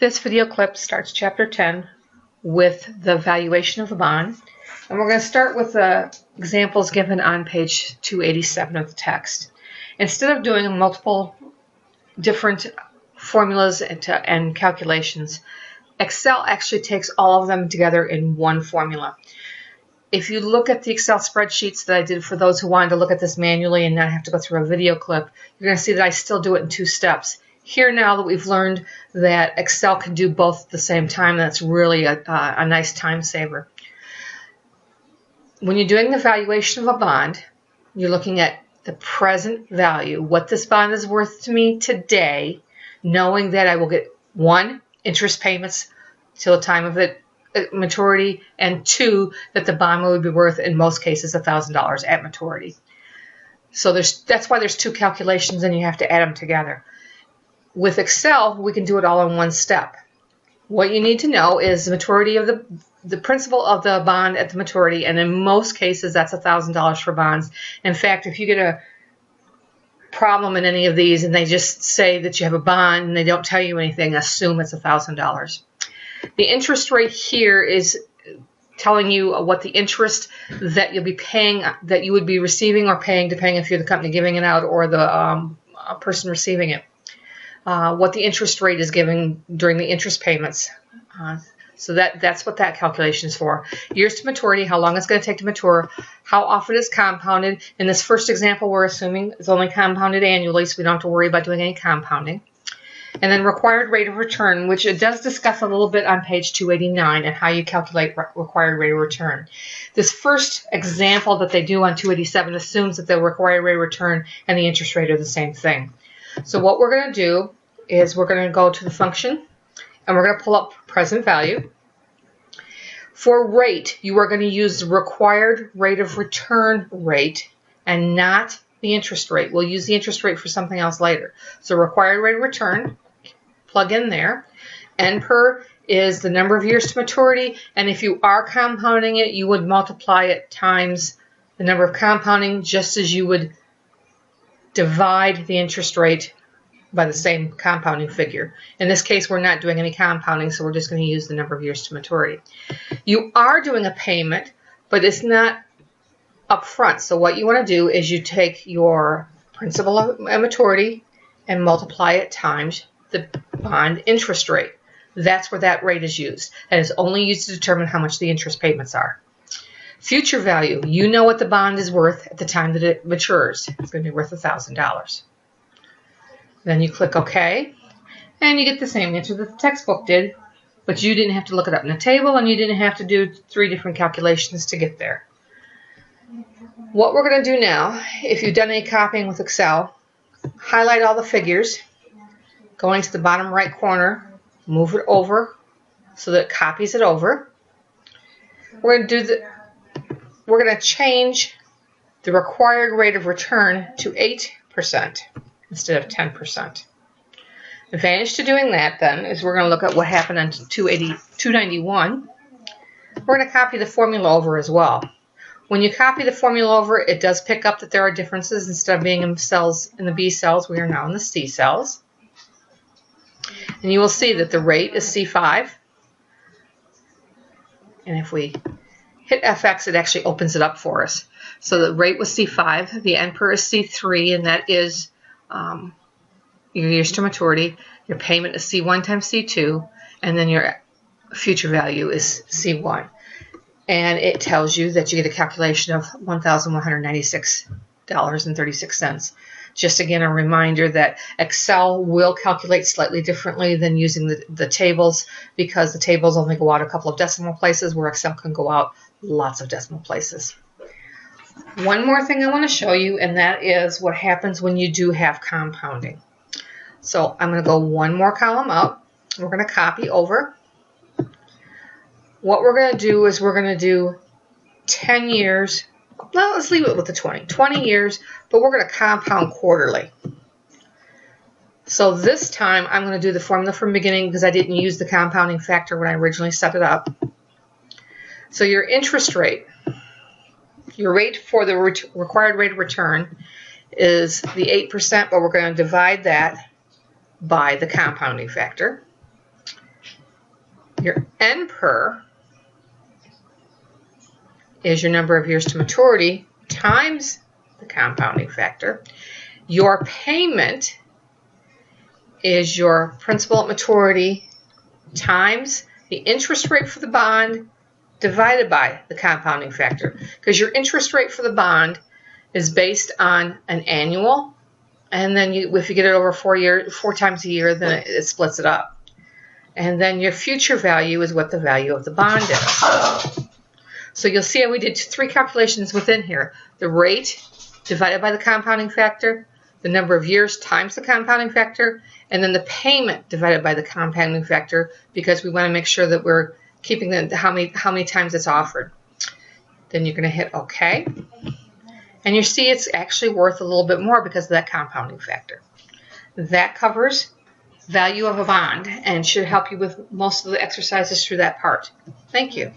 This video clip starts Chapter 10 with the valuation of a bond, and we're going to start with the examples given on page 287 of the text. Instead of doing multiple different formulas and calculations, Excel actually takes all of them together in one formula. If you look at the Excel spreadsheets that I did for those who wanted to look at this manually and not have to go through a video clip, you're going to see that I still do it in two steps. Here, now that we've learned that Excel can do both at the same time, that's really a nice time saver. When you're doing the valuation of a bond, you're looking at the present value, what this bond is worth to me today, knowing that I will get 1, interest payments till the time of it maturity, and 2, that the bond will be worth, in most cases, $1,000 at maturity. So that's why there's two calculations and you have to add them together. With Excel, we can do it all in one step. What you need to know is the maturity of the principal of the bond at the maturity, and in most cases that's $1,000 for bonds. In fact, if you get a problem in any of these and they just say that you have a bond and they don't tell you anything, assume it's $1,000. The interest rate here is telling you what the interest that you'll be paying, that you would be receiving or paying, depending if you're the company giving it out or the person receiving it. What the interest rate is giving during the interest payments. So that's what that calculation is for. Years to maturity, how long it's going to take to mature, how often it's compounded. In this first example, we're assuming it's only compounded annually, so we don't have to worry about doing any compounding. And then required rate of return, which it does discuss a little bit on page 289 and how you calculate required rate of return. This first example that they do on 287 assumes that the required rate of return and the interest rate are the same thing. So what we're going to do is we're going to go to the function and we're going to pull up present value. For rate, you are going to use the required rate of return rate and not the interest rate. We'll use the interest rate for something else later. So required rate of return, plug in there. N per is the number of years to maturity, and if you are compounding it, you would multiply it times the number of compounding, just as you would divide the interest rate by the same compounding figure. In this case, we're not doing any compounding, so we're just going to use the number of years to maturity. You are doing a payment, but it's not upfront. So what you want to do is you take your principal at maturity and multiply it times the bond interest rate. That's where that rate is used. And it's only used to determine how much the interest payments are. Future value, you know what the bond is worth at the time that it matures. It's going to be worth $1,000. Then you click OK, and you get the same answer that the textbook did, but you didn't have to look it up in a table, and you didn't have to do 3 different calculations to get there. What we're going to do now, if you've done any copying with Excel, highlight all the figures, going to the bottom right corner, move it over so that it copies it over. We're going to change the required rate of return to 8% instead of 10%. The advantage to doing that then is we're going to look at what happened on 291. We're going to copy the formula over as well. When you copy the formula over, it does pick up that there are differences. Instead of being in cells in the B cells, we are now in the C cells. And you will see that the rate is C5. And if we hit FX, it actually opens it up for us. So the rate was C5, the N per is C3, and that is your years to maturity. Your payment is C1 times C2, and then your future value is C1. And it tells you that you get a calculation of $1,196.36. Just again, a reminder that Excel will calculate slightly differently than using the tables, because the tables only go out a couple of decimal places, where Excel can go out lots of decimal places. One more thing I want to show you, and that is what happens when you do have compounding. So I'm going to go one more column up. We're going to copy over. What we're going to do is we're going to do 10 years. Well, let's leave it with the 20 years, but we're going to compound quarterly. So this time I'm going to do the formula from the beginning because I didn't use the compounding factor when I originally set it up. So your interest rate, your rate for the required rate of return is the 8%, but we're going to divide that by the compounding factor. Your NPER is your number of years to maturity times the compounding factor. Your payment is your principal at maturity times the interest rate for the bond divided by the compounding factor. Because your interest rate for the bond is based on an annual, and then if you get it over 4 times a year, then it splits it up. And then your future value is what the value of the bond is. So you'll see we did 3 calculations within here. The rate divided by the compounding factor, the number of years times the compounding factor, and then the payment divided by the compounding factor, because we want to make sure that we're keeping how many times it's offered. Then you're going to hit OK. And you see it's actually worth a little bit more because of that compounding factor. That covers value of a bond and should help you with most of the exercises through that part. Thank you.